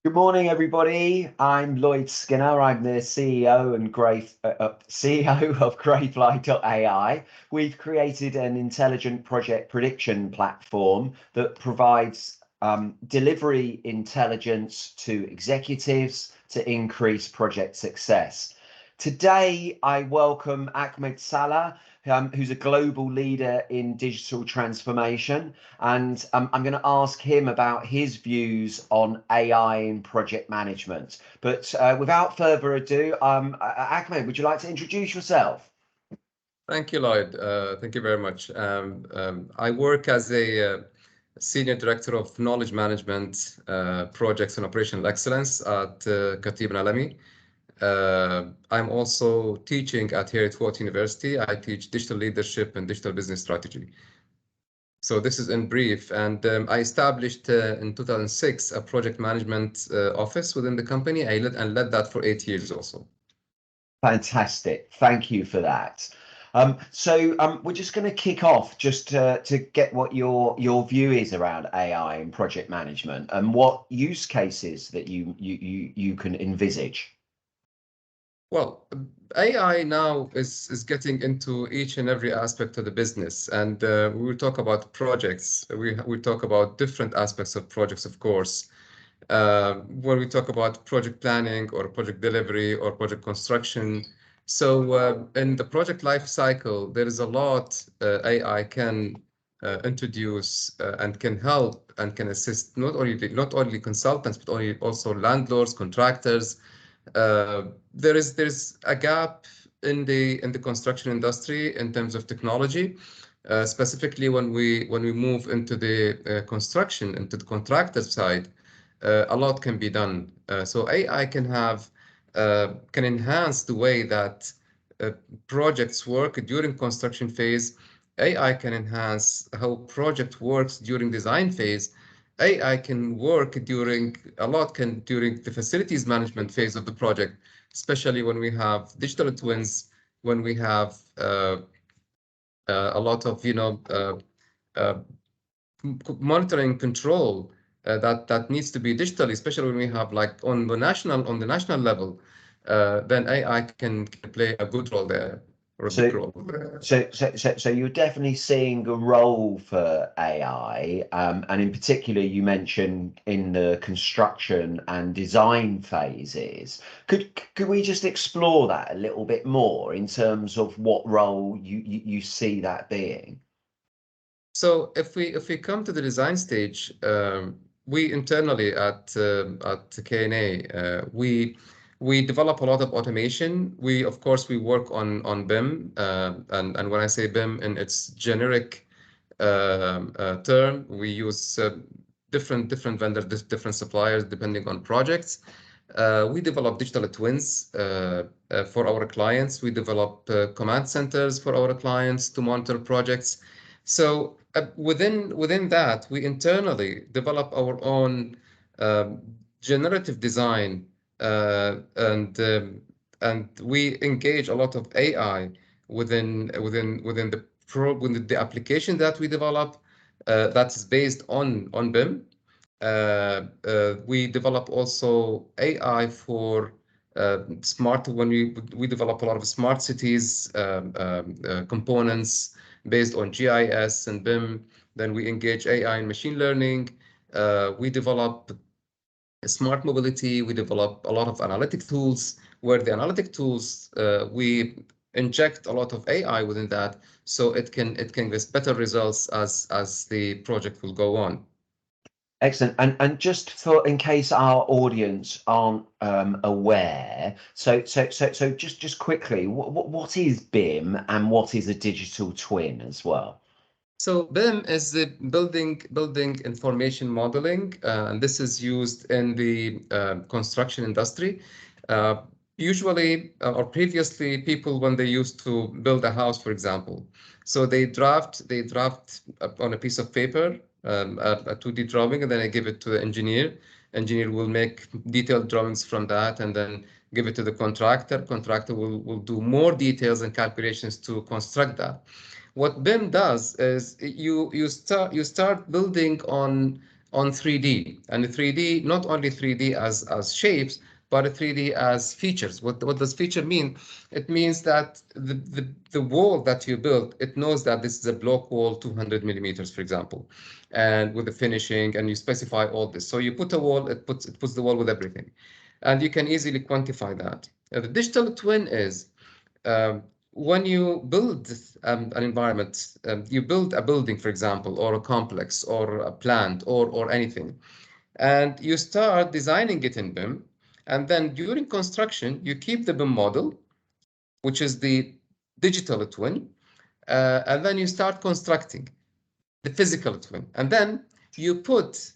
Good morning, everybody. I'm Lloyd Skinner. I'm the CEO and CEO of greyfly.ai. We've created an intelligent project prediction platform that provides delivery intelligence to executives to increase project success. Today, I welcome Ahmed Salah, who's a global leader in digital transformation. And I'm going to ask him about his views on AI in project management. But without further ado, Ahmed, would you like to introduce yourself? Thank you, Lloyd. Thank you very much. I work as a Senior Director of Knowledge Management, Projects and Operational Excellence at Khatib and Alami. I'm also teaching at Heriot-Watt University. I teach digital leadership and digital business strategy. So this is in brief. And I established in 2006 a project management office within the company. I led that for 8 years also. Fantastic. Thank you for that. We're just going to kick off just to get what your view is around AI and project management and what use cases that you can envisage. Well, AI now is getting into each and every aspect of the business, and we will talk about projects. We talk about different aspects of projects, of course. When we talk about project planning or project delivery or project construction. So in the project life cycle, there is a lot AI can introduce and can help and can assist not only consultants but also landlords, contractors. There's a gap in the construction industry in terms of technology, specifically when we move into the construction, into the contractor side. A lot can be done. So AI can enhance the way that projects work during construction phase. AI can enhance how project works during design phase. AI can work during the facilities management phase of the project, especially when we have digital twins, when we have a lot of uh, monitoring control that needs to be digital, especially when we have like on the national level, then AI can play a good role there or a big So, role there. so you're definitely seeing a role for AI, and in particular, you mentioned in the construction and design phases. Could we just explore that a little bit more in terms of what role you see that being? So if we come to the design stage, we internally at KNA we develop a lot of automation. We of course we work on BIM, and when I say BIM in its generic term, we use different vendors, different suppliers depending on projects. We develop digital twins for our clients. We develop command centers for our clients to monitor projects. So within that, we internally develop our own generative design, and we engage a lot of AI within the application that we develop that's based on BIM. We develop also AI for smart when we develop a lot of smart cities components based on GIS and BIM. Then we engage AI and machine learning. We develop smart mobility. We develop a lot of analytic tools where the analytic tools we inject a lot of AI within that, so it can give us better results as the project will go on. Excellent. And just for in case our audience aren't aware, so just quickly, what is BIM and what is a digital twin as well? So BIM is the building information modeling, and this is used in the construction industry. Usually, or previously, people when they used to build a house, for example, so they draft on a piece of paper a 2D drawing, and then they give it to the engineer. Engineer will make detailed drawings from that, and then give it to the contractor. Contractor will do more details and calculations to construct that. What BIM does is you start building on 3D, and 3D, not only 3D as shapes, but a 3D as features. What does feature mean? It means that the wall that you build, it knows that this is a block wall, 200 millimeters, for example, and with the finishing, and you specify all this. So you put a wall, it puts the wall with everything, and you can easily quantify that. The digital twin is when you build an environment, you build a building, for example, or a complex, or a plant, or anything, and you start designing it in BIM, and then during construction, you keep the BIM model, which is the digital twin, and then you start constructing the physical twin. And then you put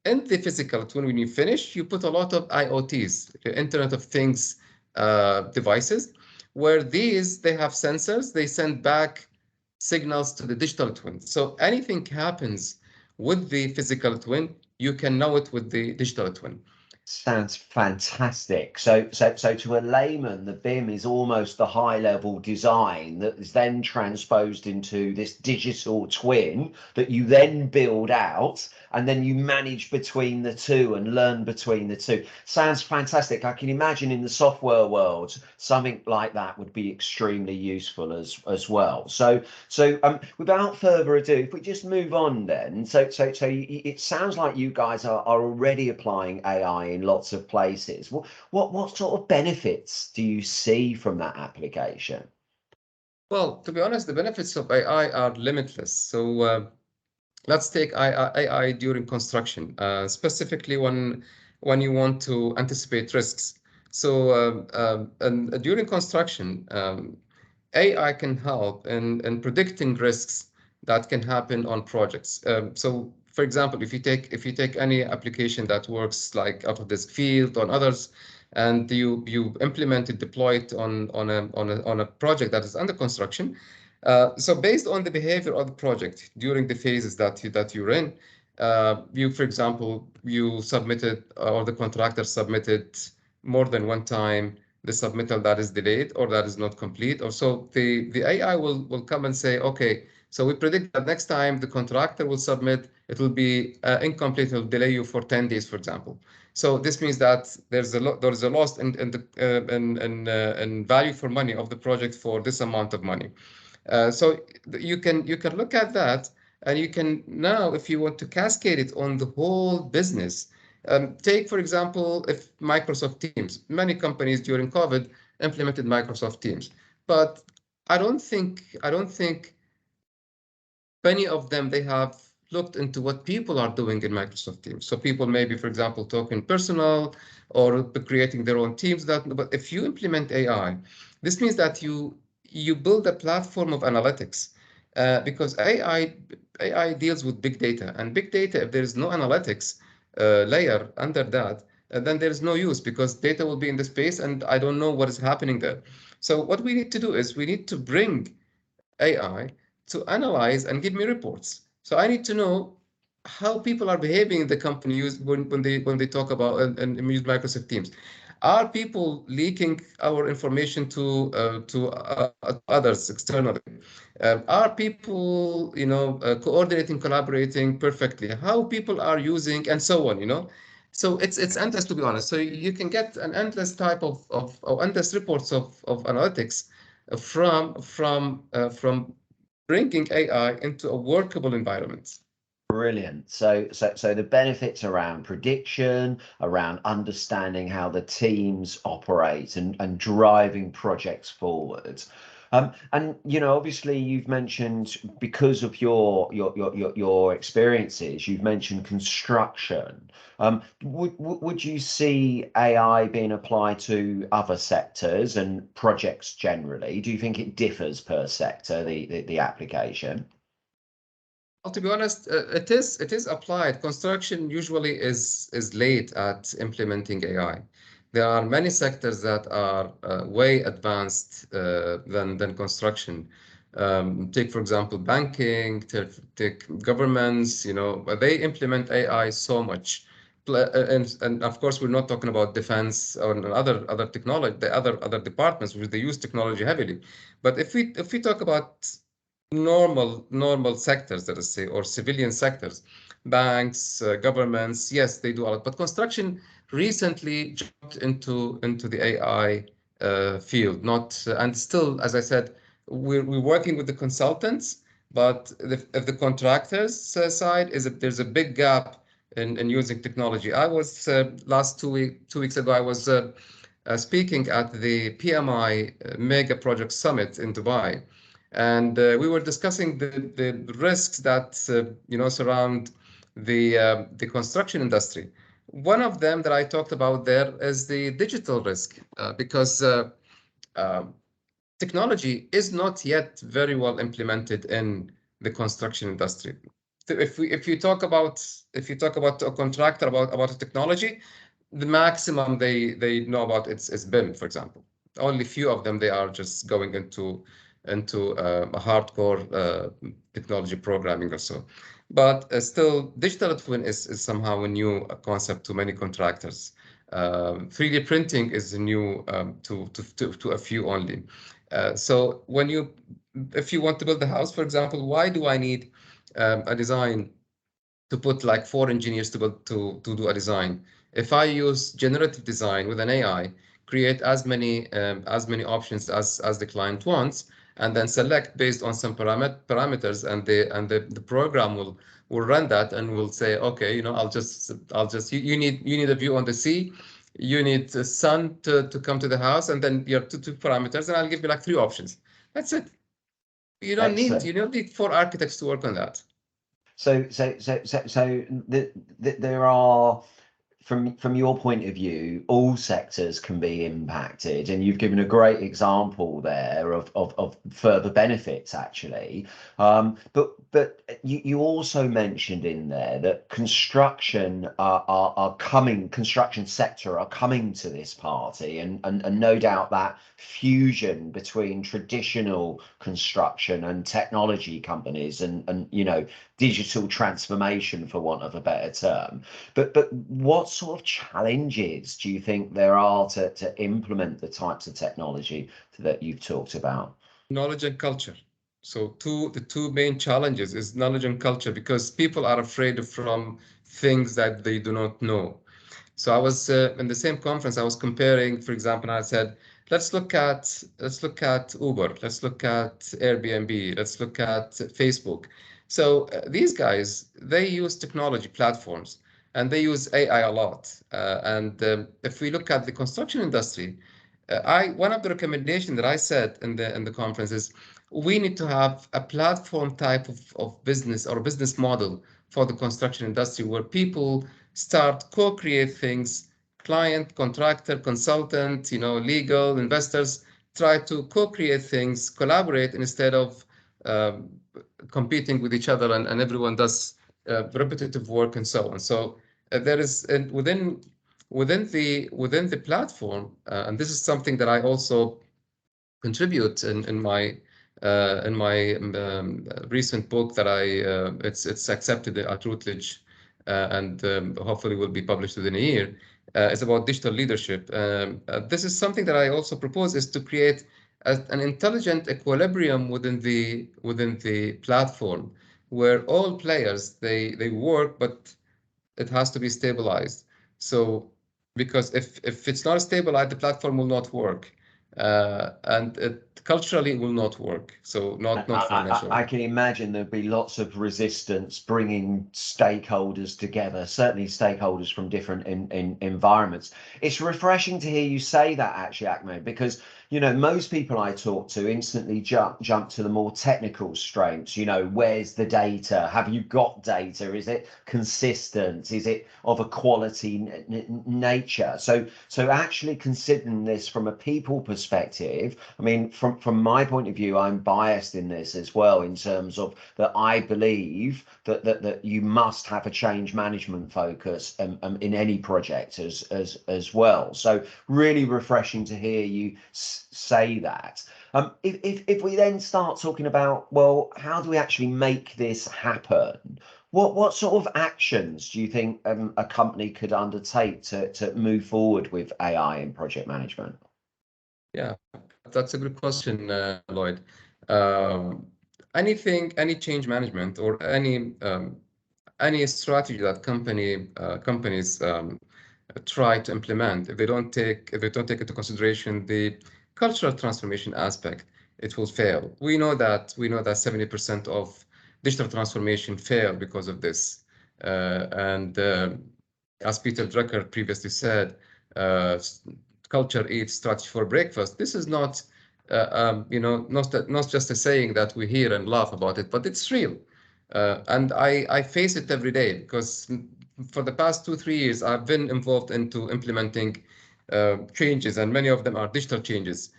in the physical twin, when you finish, you put a lot of IoTs, the Internet of Things devices, where they have sensors, they send back signals to the digital twin. So anything happens with the physical twin, you can know it with the digital twin. Sounds fantastic. So to a layman, the BIM is almost the high-level design that is then transposed into this digital twin that you then build out, and then you manage between the two and learn between the two. Sounds fantastic. I can imagine in the software world, something like that would be extremely useful as well. So without further ado, if we just move on then. So it sounds like you guys are already applying AI in lots of places. What sort of benefits do you see from that application? Well, to be honest, the benefits of AI are limitless. So let's take AI during construction, specifically when you want to anticipate risks. So and during construction, AI can help in predicting risks that can happen on projects. So, for example, if you take any application that works like Autodesk Field on others, and you implement it, deploy it on a project that is under construction. So based on the behavior of the project during the phases that you're in, for example, you submitted, or the contractor submitted more than one time the submittal that is delayed or that is not complete, or so the AI will come and say, okay, so we predict that next time the contractor will submit, it will be incomplete, it will delay you for 10 days, for example. So this means that there's a loss in value for money of the project for this amount of money. So you can look at that, and you can now, if you want to cascade it on the whole business, take, for example, if Microsoft Teams, many companies during COVID implemented Microsoft Teams, but I don't think many of them, they have looked into what people are doing in Microsoft Teams. So people maybe, for example, talking personal or creating their own teams. But if you implement AI, this means that you build a platform of analytics, because AI deals with big data, and big data, if there is no analytics layer under that, then there is no use, because data will be in the space and I don't know what is happening there. So what we need to do is we need to bring AI to analyze and give me reports. So I need to know how people are behaving in the company when they talk about and use Microsoft Teams. Are people leaking our information to others externally? Are people, coordinating, collaborating perfectly? How people are using, and so on, So it's endless, to be honest. So you can get an endless type of endless reports of analytics from bringing AI into a workable environment. Brilliant. So the benefits around prediction, around understanding how the teams operate and driving projects forward. And obviously you've mentioned, because of your experiences, you've mentioned construction. Would you see AI being applied to other sectors and projects generally? Do you think it differs per sector, the application? Well, to be honest, it is applied. Construction usually is late at implementing AI. There are many sectors that are way advanced than construction. Take, for example, banking, take governments, they implement AI so much. And of course, we're not talking about defense or other technology, the other departments where they use technology heavily. But if we talk about normal sectors, let us say, or civilian sectors, banks, governments. Yes, they do a lot, but construction recently jumped into the AI field. Not and still, as I said, we're working with the consultants, but if the contractors side there's a big gap in using technology. I was last 2 weeks ago. I was speaking at the PMI Mega Project Summit in Dubai, and we were discussing the risks that surround the construction industry. One of them that I talked about there is the digital risk, because uh, technology is not yet very well implemented in the construction industry. If you talk about a contractor about a technology, the maximum they know about is BIM, for example. Only few of them they are just going into a hardcore technology programming or so. But still, digital twin is somehow a new concept to many contractors. 3D printing is new to a few only. So if you want to build a house, for example, why do I need a design to put like 4 engineers to do a design? If I use generative design with an AI, create as many options as the client wants, and then select based on some parameters, and the program will run that and will say, okay, you need a view on the sea, you need the sun to come to the house, and then your two parameters, and I'll give you like 3 options. That's it. Excellent. You don't need 4 architects to work on that. There are, from your point of view, all sectors can be impacted, and you've given a great example there of further benefits actually. But you also mentioned in there that construction construction sector are coming to this party, and no doubt that fusion between traditional construction and technology companies and digital transformation, for want of a better term. But what sort of challenges do you think there are to implement the types of technology that you've talked about? Knowledge and culture. So the two main challenges is knowledge and culture, because people are afraid from things that they do not know. So I was in the same conference. I was comparing, for example, and I said, let's look at Uber, let's look at Airbnb, let's look at Facebook. So these guys, they use technology platforms and they use AI a lot. And if we look at the construction industry, one of the recommendations that I said in the conference is we need to have a platform type of business or business model for the construction industry, where people start co-create things. Client, contractor, consultant, legal, investors try to co-create things, collaborate instead of um, competing with each other, and everyone does repetitive work and so on. So there is within the platform, and this is something that I also contribute in my recent book that it's accepted at Routledge, and hopefully will be published within a year. It's about digital leadership. This is something that I also propose, is to create an intelligent equilibrium within the platform, where all players they work, but it has to be stabilized. So, because if it's not stabilized, the platform will not work, and culturally it will not work. So not I financially. can imagine there'd be lots of resistance bringing stakeholders together, certainly stakeholders from different environments. It's refreshing to hear you say that, actually, Ahmed, because most people I talk to instantly jump to the more technical strengths. Where's the data? Have you got data? Is it consistent? Is it of a quality nature? So actually considering this from a people perspective, I mean, from my point of view, I'm biased in this as well, in terms of that I believe that you must have a change management focus in any project as well. So really refreshing to hear you say that. If we then start talking about, well, how do we actually make this happen? What sort of actions do you think a company could undertake to move forward with AI in project management? Yeah, that's a good question, Lloyd. Um, any change management or any strategy that companies try to implement, if they don't take into consideration the cultural transformation aspect, it will fail. We know that 70% of digital transformation fail because of this. And as Peter Drucker previously said, culture eats strategy for breakfast. This is not, not just a saying that we hear and laugh about it, but it's real. And I face it every day because for the past 2-3 years, I've been involved into implementing changes, and many of them are digital changes.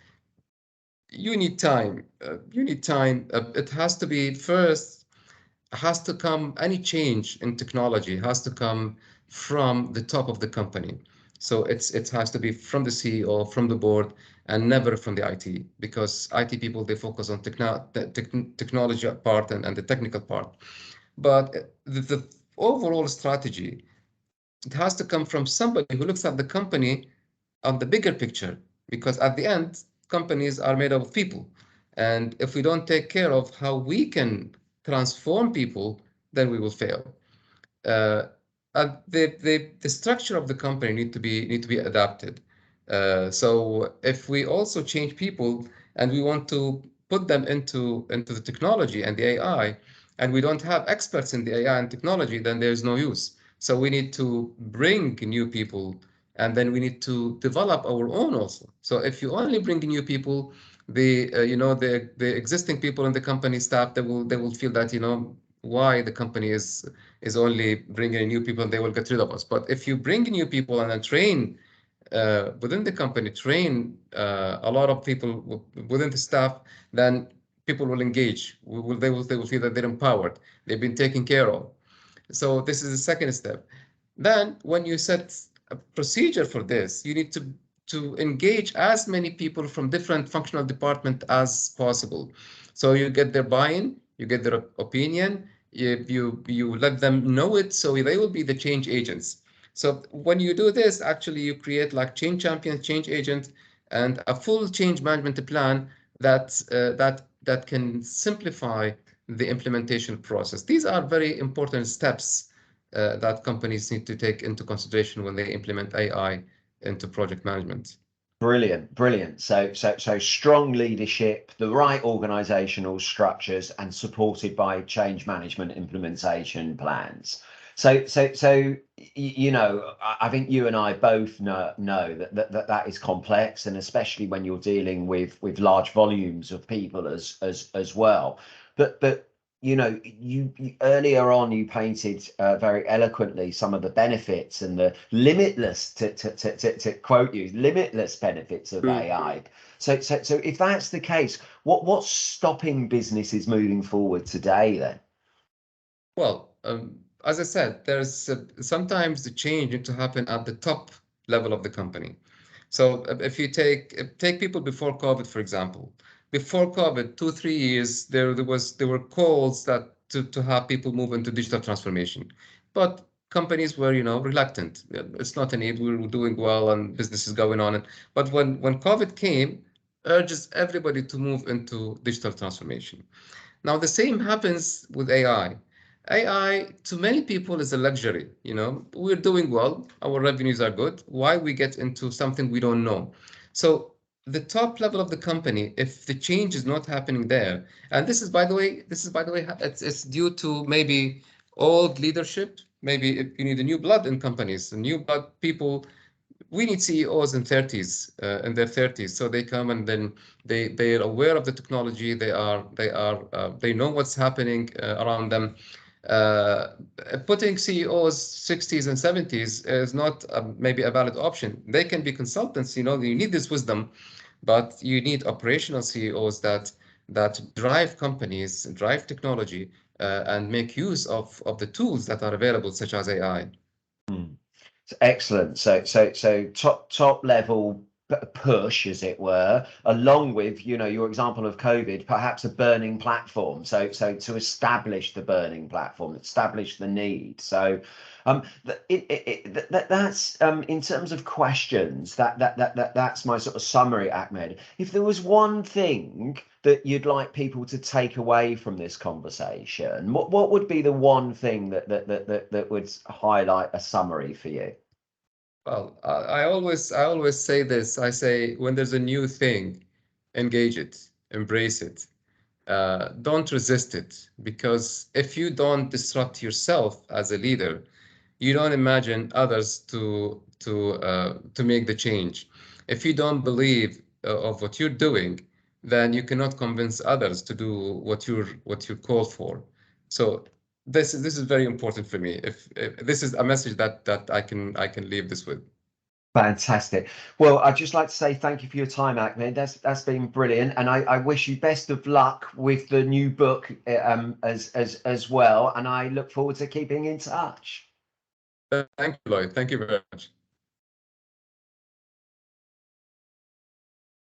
You need time. It has to be first, has to come, any change in technology has to come from the top of the company. So it has to be from the CEO, from the board, and never from the IT, because IT people, they focus on technology part and the technical part. But the overall strategy, it has to come from somebody who looks at the company on the bigger picture, because at the end, companies are made up of people. And if we don't take care of how we can transform people, then we will fail. Uh, and the structure of the company need to be adapted. So if we also change people and we want to put them into the technology and the AI, and we don't have experts in the AI and technology, then there's no use. So we need to bring new people, and then we need to develop our own also. So if you only bring new people, the existing people in the company staff, they will feel that, why the company is only bringing new people and they will get rid of us. But if you bring new people and then train within the company, train a lot of people within the staff, then people will engage. They will feel that they're empowered. They've been taken care of. So this is the second step. Then when you set a procedure for this, you need to engage as many people from different functional departments as possible. So you get their buy-in, you get their opinion, you let them know it, so they will be the change agents. So when you do this, actually you create like change champions, change agents, and a full change management plan that can simplify the implementation process. These are very important steps that companies need to take into consideration when they implement AI into project management. Brilliant, brilliant. So strong leadership, the right organizational structures, and supported by change management implementation plans. So I think you and I both know that is complex, and especially when you're dealing with large volumes of people as well. But you earlier on you painted very eloquently some of the benefits and the limitless, to quote you, limitless benefits of AI. So if that's the case, what's stopping businesses moving forward today then? Well, as I said, there's sometimes the change need to happen at the top level of the company. So if you take people before COVID, for example, before COVID, 2-3 years, there were calls that to have people move into digital transformation, but companies were reluctant. It's not a need. We're doing well and business is going on. But when COVID came, urges everybody to move into digital transformation. Now the same happens with AI. AI to many people is a luxury. We're doing well, our revenues are good. Why we get into something we don't know? So the top level of the company, if the change is not happening there, and this is by the way, it's due to maybe old leadership. Maybe if you need a new blood in companies, a new blood people. We need CEOs in their 30s, so they come and then they are aware of the technology. They know what's happening around them. Uh, Putting CEOs 60s and 70s is not maybe a valid option. They can be consultants. You need this wisdom, but you need operational CEOs that drive companies, drive technology, and make use of the tools that are available, such as AI. Excellent. So top level push, as it were, along with, you know, your example of COVID, perhaps a burning platform. So to establish the burning platform, establish the need. So that's in terms of questions, that's my sort of summary, Ahmed. If there was one thing that you'd like people to take away from this conversation, what would be the one thing that would highlight a summary for you? Well, I always say this. I say when there's a new thing, engage it, embrace it. Don't resist it, because if you don't disrupt yourself as a leader, you don't imagine others to make the change. If you don't believe of what you're doing, then you cannot convince others to do what you're called for. So this is very important for me. If this is a message that I can leave this with. Fantastic. Well, I'd just like to say thank you for your time, Ahmed. That's been brilliant, and I wish you best of luck with the new book as well. And I look forward to keeping in touch. Thank you, Lloyd. Thank you very much.